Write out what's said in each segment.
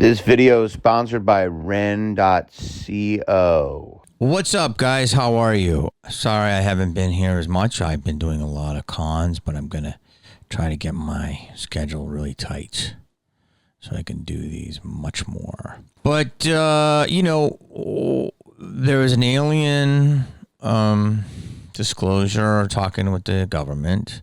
This video is sponsored by Ren.co. What's up, guys? How are you? Sorry I haven't been here as much. I've been doing a lot of cons, but I'm going to try to get my schedule really tight so I can do these much more. But, there was an alien disclosure talking with the government.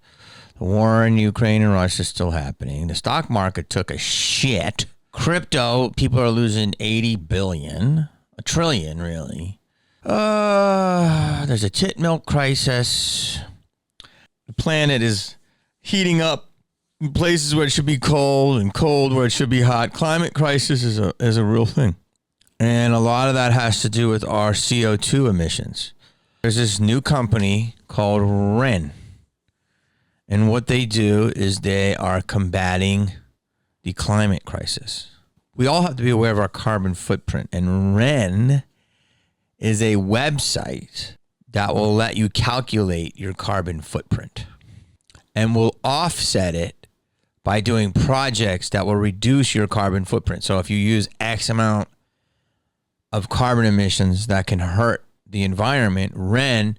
The war in Ukraine and Russia is still happening. The stock market took a shit. Crypto, people are losing 80 billion, a trillion, really. There's a tit milk crisis. The planet is heating up in places where it should be cold and cold where it should be hot. Climate crisis is a real thing. And a lot of that has to do with our CO2 emissions. There's this new company called Ren. And what they do is they are combating the climate crisis. We all have to be aware of our carbon footprint. And Ren is a website that will let you calculate your carbon footprint and will offset it by doing projects that will reduce your carbon footprint. So if you use X amount of carbon emissions that can hurt the environment, Ren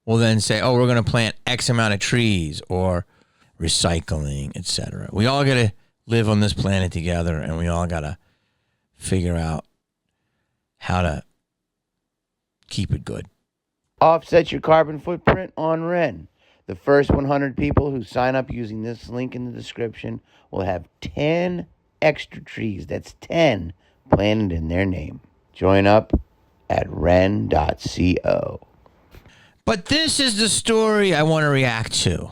will then say, oh, we're going to plant X amount of trees or recycling, etc. We all got to live on this planet together, and we all got to figure out how to keep it good. Offset your carbon footprint on Ren. The first 100 people who sign up using this link in the description will have 10 extra trees. That's 10 planted in their name. Join up at ren.co. But this is the story I want to react to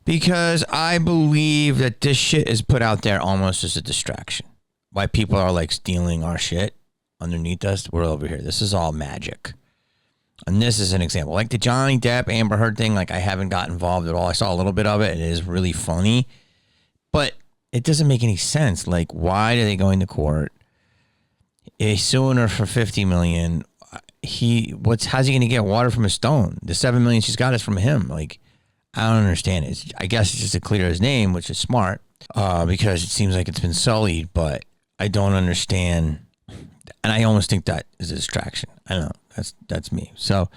because I believe that this shit is put out there almost as a distraction. Why people are like stealing our shit underneath us. We're over here. This is all magic. And this is an example. Like the Johnny Depp Amber Heard thing, like I haven't got involved at all. I saw a little bit of it. It is really funny. But it doesn't make any sense. Like, why are they going to court? He's suing her for $50 million. How's he going to get water from a stone? The $7 million she's got is from him. Like, I don't understand it. I guess it's just to clear his name, which is smart, because it seems like it's been sullied, but I don't understand. And I almost think that is a distraction. I don't know. That's me. So,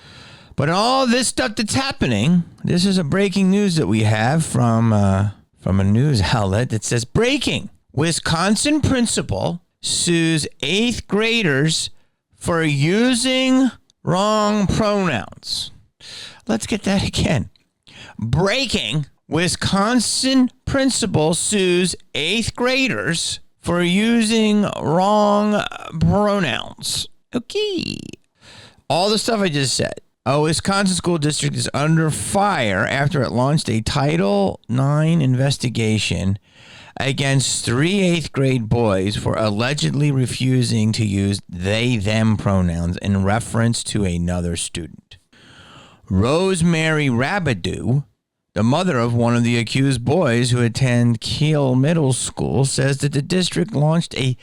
but all this stuff that's happening, this is a breaking news that we have from a news outlet that says, breaking, Wisconsin principal sues 8th graders for using wrong pronouns. Let's get that again. Breaking, Wisconsin principal sues 8th graders for using wrong pronouns. Okay. All the stuff I just said. A Wisconsin school district is under fire after it launched a Title IX investigation against 3 8th grade boys for allegedly refusing to use they/them pronouns in reference to another student. Rosemary Rabideau, the mother of one of the accused boys who attend Kiel Middle School, says that the district launched a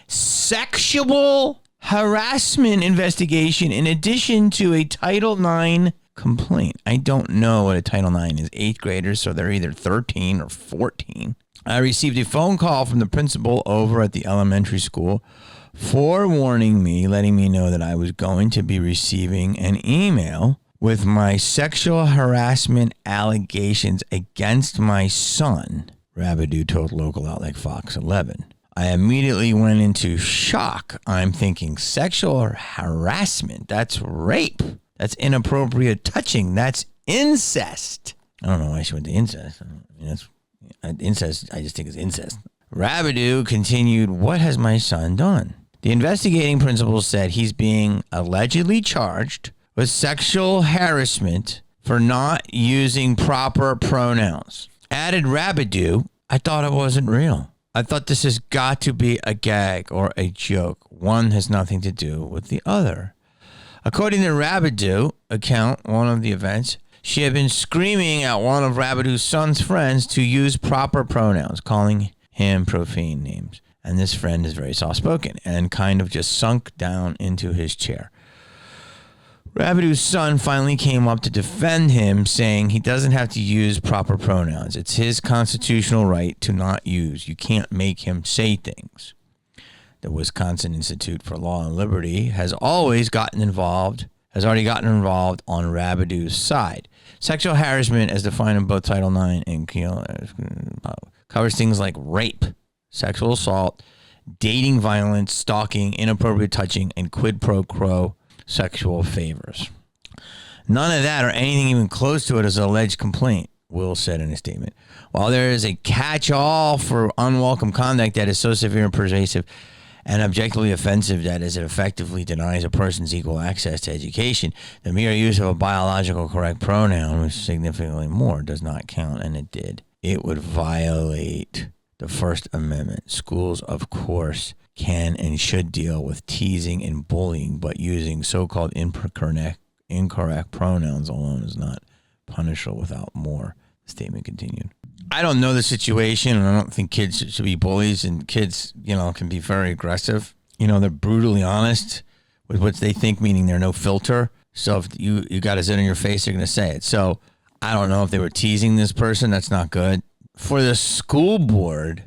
sexual harassment investigation in addition to a Title IX complaint. I don't know what a Title IX is. 8th graders, so they're either 13 or 14. I received a phone call from the principal over at the elementary school forewarning me, letting me know that I was going to be receiving an email with my sexual harassment allegations against my son, Rabideau told local outlet Fox 11. I immediately went into shock. I'm thinking sexual harassment, that's rape. That's inappropriate touching. That's incest. I don't know why she went to incest. That's incest, I just think it's incest. Rabideau continued, what has my son done? The investigating principal said he's being allegedly charged with sexual harassment for not using proper pronouns. Added Rabideau, I thought it wasn't real. I thought this has got to be a gag or a joke. One has nothing to do with the other. According to Rabideau account, one of the events, she had been screaming at one of Rabideau's son's friends to use proper pronouns, calling him profane names. And this friend is very soft-spoken and kind of just sunk down into his chair. Rabideau's son finally came up to defend him, saying he doesn't have to use proper pronouns. It's his constitutional right to not use. You can't make him say things. the Wisconsin Institute for Law and Liberty has already gotten involved on Rabidoo's side. Sexual harassment, as defined in both Title IX and covers things like rape, sexual assault, dating violence, stalking, inappropriate touching, and quid pro quo sexual favors. None of that or anything even close to it is an alleged complaint, Will said in a statement. While there is a catch-all for unwelcome conduct that is so severe and pervasive and objectively offensive that it effectively denies a person's equal access to education, the mere use of a biological correct pronoun, which is significantly more, does not count, and it did. It would violate the First Amendment. Schools, of course, can and should deal with teasing and bullying, but using so-called incorrect pronouns alone is not punishable without more, the statement continued. I don't know the situation, and I don't think kids should be bullies, and kids, can be very aggressive. They're brutally honest with what they think, meaning they're no filter. So if you got a zit in your face, they're going to say it. So I don't know if they were teasing this person. That's not good. For the school board,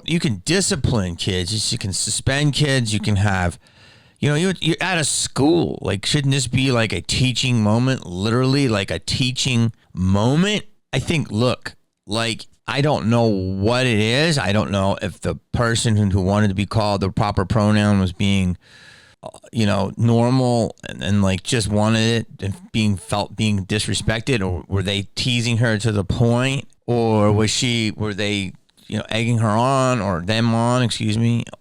you can discipline kids. You can suspend kids. You can have, you're at a school. Like, shouldn't this be like a teaching moment? Literally, like a teaching moment. I think, look, like, I don't know what it is. I don't know if the person who wanted to be called the proper pronoun was being, normal and like just wanted it and being disrespected, or were they teasing her to the point, or were they, egging her on or them on,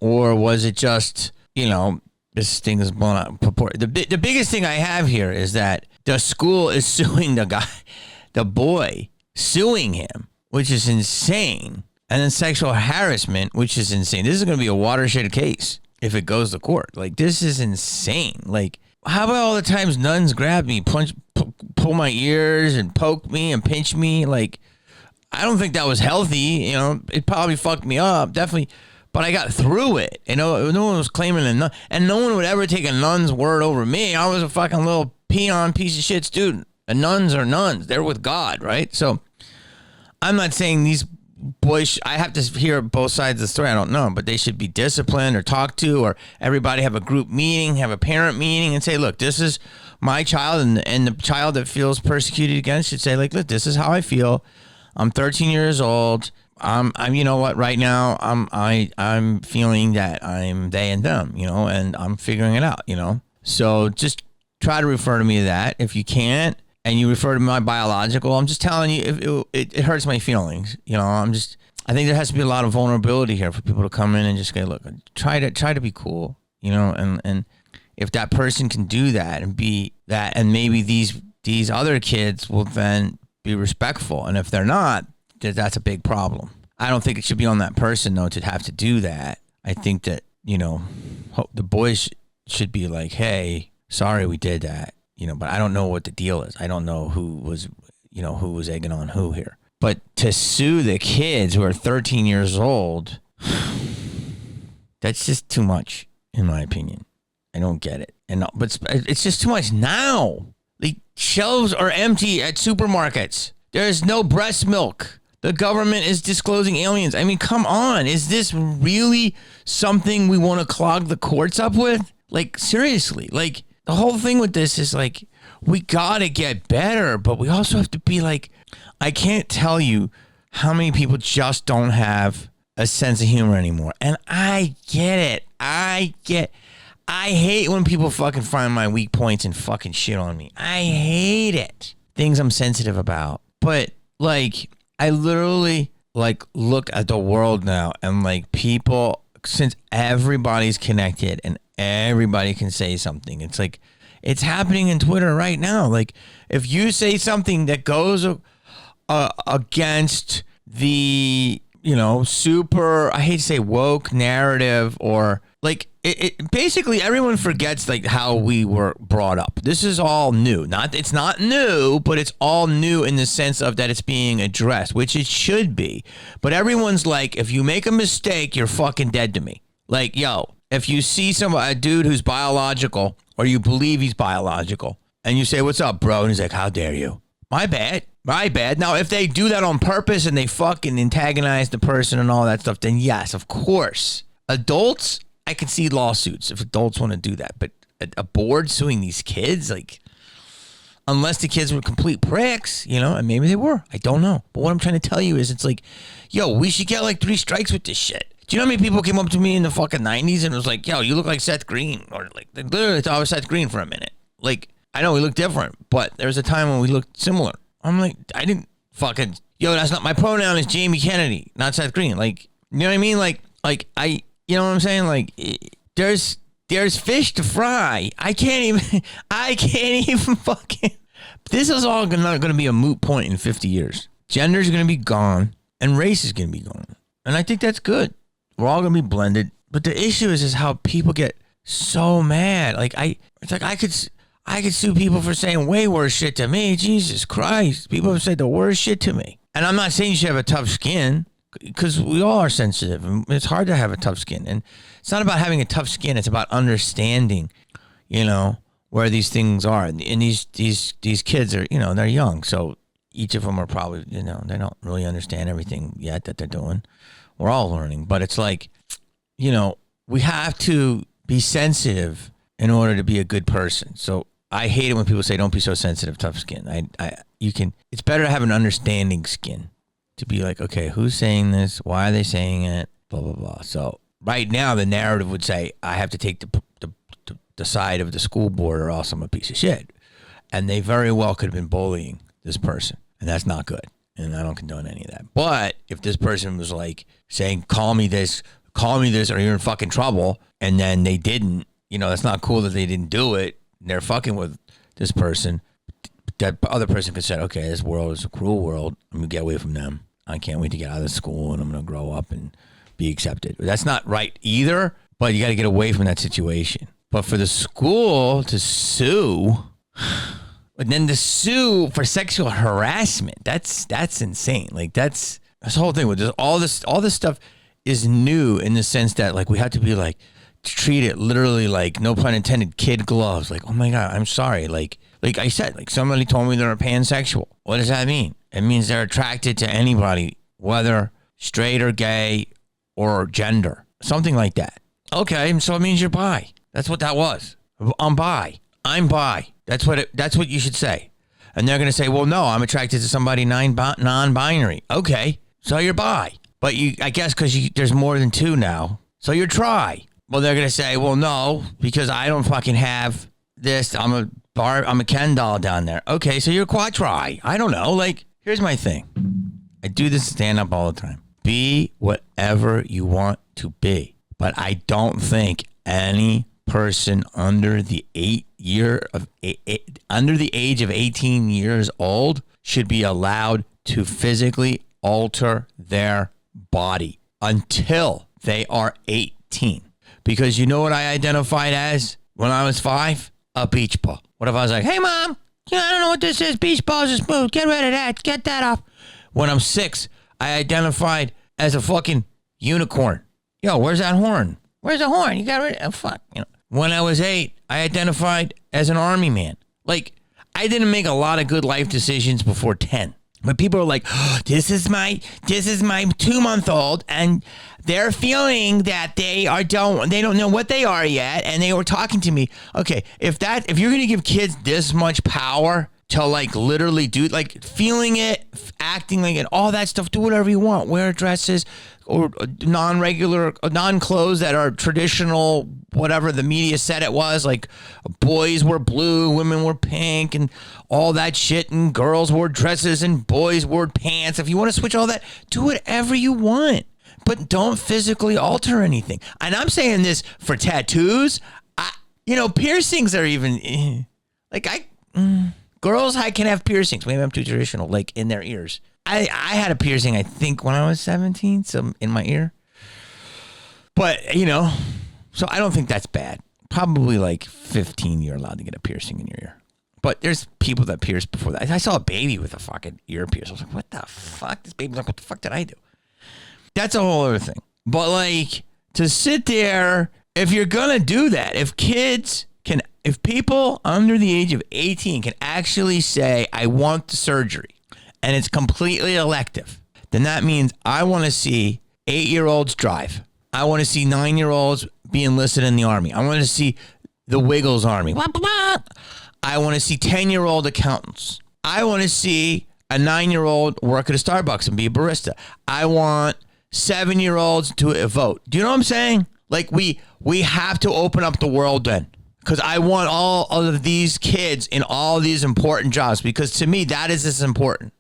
or was it just, this thing is blown out of proportion. The biggest thing I have here is that the school is suing the boy, suing him, which is insane. And then sexual harassment, which is insane. This is going to be a watershed case if it goes to court. Like, this is insane. Like, how about all the times nuns grab me, pull my ears and poke me and pinch me? Like, I don't think that was healthy. It probably fucked me up, definitely. But I got through it. No one was claiming a nun, and no one would ever take a nun's word over me. I was a fucking little peon piece of shit student. And nuns are nuns. They're with God, right? So I'm not saying these boys, I have to hear both sides of the story. I don't know, but they should be disciplined or talked to, or everybody have a group meeting, have a parent meeting and say, look, this is my child, and the child that feels persecuted against should say, like, look, this is how I feel. I'm 13 years old. I'm you know what, right now I'm feeling that I'm they and them, and I'm figuring it out, So just try to refer to me to that. If you can't, and you refer to my biological, I'm just telling you, it hurts my feelings. I think there has to be a lot of vulnerability here for people to come in and just go, look, try to be cool, and if that person can do that and be that, and maybe these other kids will then be respectful. And if they're not, that's a big problem. I don't think it should be on that person, though, to have to do that. I think that, the boys should be like, hey, sorry we did that. But I don't know what the deal is. I don't know who was egging on who here. But to sue the kids who are 13 years old, that's just too much, in my opinion. I don't get it. But it's just too much now. The shelves are empty at supermarkets. There is no breast milk. The government is disclosing aliens. I mean, come on. Is this really something we want to clog the courts up with? Like, seriously. Like, the whole thing with this is like, we got to get better, but we also have to be like, I can't tell you how many people just don't have a sense of humor anymore. And I get it. I hate when people fucking find my weak points and fucking shit on me. I hate it. Things I'm sensitive about. But like, I literally like look at the world now and like people, since everybody's connected and everybody can say something, it's like, it's happening in Twitter right now. Like, if you say something that goes against the, super, I hate to say woke narrative, or like, it basically everyone forgets like how we were brought up. This is all new. It's not new, but it's all new in the sense of that it's being addressed, which it should be. But everyone's like, if you make a mistake, you're fucking dead to me. Like, yo, if you see a dude who's biological, or you believe he's biological, and you say, what's up, bro? And he's like, how dare you? My bad. Now, if they do that on purpose and they fucking antagonize the person and all that stuff, then yes, of course. Adults, I could see lawsuits if adults want to do that, but a board suing these kids, like, unless the kids were complete pricks, and maybe they were. I don't know. But what I'm trying to tell you is it's like, yo, we should get like 3 strikes with this shit. Do you know how many people came up to me in the fucking 90s and was like, yo, you look like Seth Green? Or like, they literally thought I was Seth Green for a minute. Like, I know we look different, but there was a time when we looked similar. I'm like, I didn't fucking, yo, that's not, my pronoun is Jamie Kennedy, not Seth Green. Like, you know what I mean? Like I, you know what I'm saying? Like, there's fish to fry. I can't even fucking, this is all not going to be a moot point in 50 years. Gender's going to be gone and race is going to be gone. And I think that's good. We're all going to be blended. But the issue is how people get so mad. Like, it's like I could sue people for saying way worse shit to me. Jesus Christ. People have said the worst shit to me. And I'm not saying you should have a tough skin, because we all are sensitive. And it's hard to have a tough skin. And it's not about having a tough skin. It's about understanding, where these things are. And these kids are, they're young. So each of them are probably, they don't really understand everything yet that they're doing. We're all learning. But it's like, we have to be sensitive in order to be a good person. So I hate it when people say, don't be so sensitive, tough skin. It's better to have an understanding skin, to be like, okay, who's saying this? Why are they saying it? Blah, blah, blah. So right now the narrative would say I have to take the side of the school board or else I'm a piece of shit. And they very well could have been bullying this person. And that's not good. And I don't condone any of that. But if this person was like saying, call me this, or you're in fucking trouble, and then they didn't, that's not cool that they didn't do it. And they're fucking with this person. That other person could say, okay, this world is a cruel world. I'm going to get away from them. I can't wait to get out of school and I'm going to grow up and be accepted. That's not right either, but you got to get away from that situation. But for the school to sue, but then to sue for sexual harassment, that's insane. Like that's the whole thing with this, all this stuff is new in the sense that like we have to be like, treat it literally like, no pun intended, kid gloves. Like, oh my God, I'm sorry. Like I said, like somebody told me they're a pansexual. What does that mean? It means they're attracted to anybody, whether straight or gay or gender, something like that. Okay, so it means you're bi. That's what that was. I'm bi. That's what you should say. And they're going to say, well, no, I'm attracted to somebody non-binary. Okay, so you're bi. But I guess because there's more than 2 now, so you're tri. Well, they're going to say, well, no, because I don't fucking have this. I'm a Ken doll down there. Okay, so you're quadri. I don't know. Like, here's my thing. I do this stand up all the time. Be whatever you want to be. But I don't think any person under the under the age of 18 years old should be allowed to physically alter their body until they are 18. Because you know what I identified as when I was 5? A beach ball. What if I was like, hey, Mom, I don't know what this is. Beach balls are smooth. Get rid of that. Get that off. When I'm 6, I identified as a fucking unicorn. Yo, where's that horn? Where's the horn? You got rid of it. Oh, fuck. When I was 8, I identified as an army man. Like, I didn't make a lot of good life decisions before 10. But people are like, oh, this is my 2-month-old, and they're feeling that they don't know what they are yet, and they were talking to me. Okay, if you're gonna give kids this much power to like literally do like feeling it, acting like it, all that stuff, do whatever you want, wear dresses or non-clothes that are traditional, whatever the media said it was, like boys were blue, women were pink, and all that shit, and girls wore dresses and boys wore pants. If you want to switch all that, do whatever you want, but don't physically alter anything. And I'm saying this for tattoos. Piercings are even girls can have piercings. Maybe I'm too traditional, like in their ears. I had a piercing, I think, when I was 17, so in my ear. But, so I don't think that's bad. Probably like 15, you're allowed to get a piercing in your ear. But there's people that pierce before that. I saw a baby with a fucking ear pierce. I was like, what the fuck? This baby's like, what the fuck did I do? That's a whole other thing. But like, to sit there, if you're going to do that, if people under the age of 18 can actually say, I want the surgery, and it's completely elective, then that means I want to see 8-year-olds drive. I want to see 9-year-olds be enlisted in the army. I want to see the Wiggles army. I want to see 10-year-old accountants. I want to see a 9-year-old work at a Starbucks and be a barista. I want 7-year-olds to vote. Do you know what I'm saying? Like, we have to open up the world then. Because I want all of these kids in all these important jobs. Because to me, that is as important.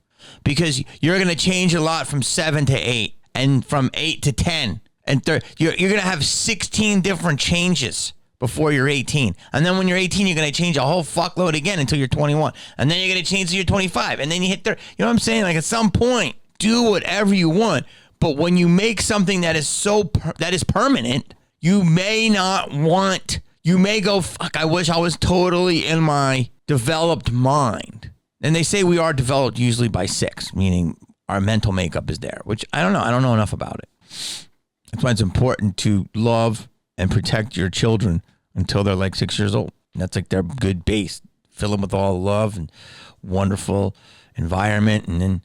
Because you're going to change a lot from 7 to 8. And from 8 to 10. And you're going to have 16 different changes before you're 18. And then when you're 18, you're going to change a whole fuckload again until you're 21. And then you're going to change until you're 25. And then you hit you know what I'm saying? Like, at some point, do whatever you want. But when you make something that is that is permanent, you may not want, you may go, fuck, I wish I was totally in my developed mind. And they say we are developed usually by 6, meaning our mental makeup is there, which I don't know. I don't know enough about it. That's why it's important to love and protect your children until they're like 6 years old. That's like their good base. Fill them with all love and wonderful environment, and then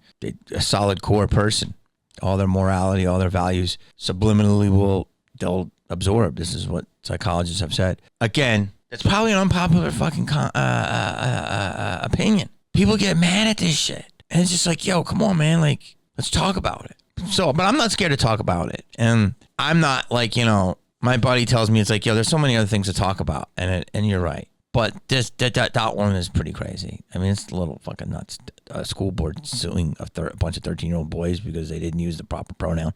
a solid core person. All their morality, all their values subliminally they'll absorb. This is what psychologists have said. Again, that's probably an unpopular fucking opinion. People get mad at this shit. And it's just like, yo, come on, man. Like, let's talk about it. So, but I'm not scared to talk about it. And I'm not like, my buddy tells me, it's like, yo, there's so many other things to talk about. And you're right. But that one is pretty crazy. I mean, it's a little fucking nuts. A school board suing a bunch of 13-year-old boys because they didn't use the proper pronoun.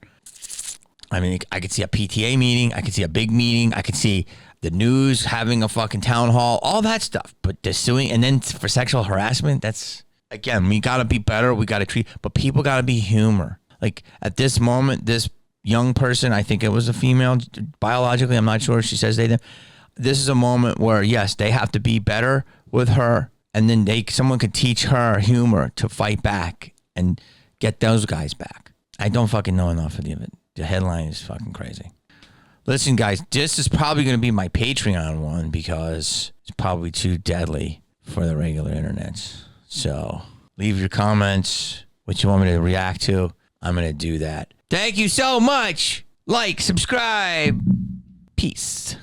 I mean, I could see a PTA meeting. I could see a big meeting. I could see the news having a fucking town hall, all that stuff. But the suing, and then for sexual harassment, that's, again, we got to be better. We got to treat, but people got to be humor. Like, at this moment, this young person, I think it was a female biologically, I'm not sure. She says they did. This is a moment where, yes, they have to be better with her, and then someone could teach her humor to fight back and get those guys back. I don't fucking know enough of it. The headline is fucking crazy. Listen, guys, this is probably going to be my Patreon one because it's probably too deadly for the regular internets. So leave your comments, what you want me to react to. I'm going to do that. Thank you so much. Like, subscribe. Peace.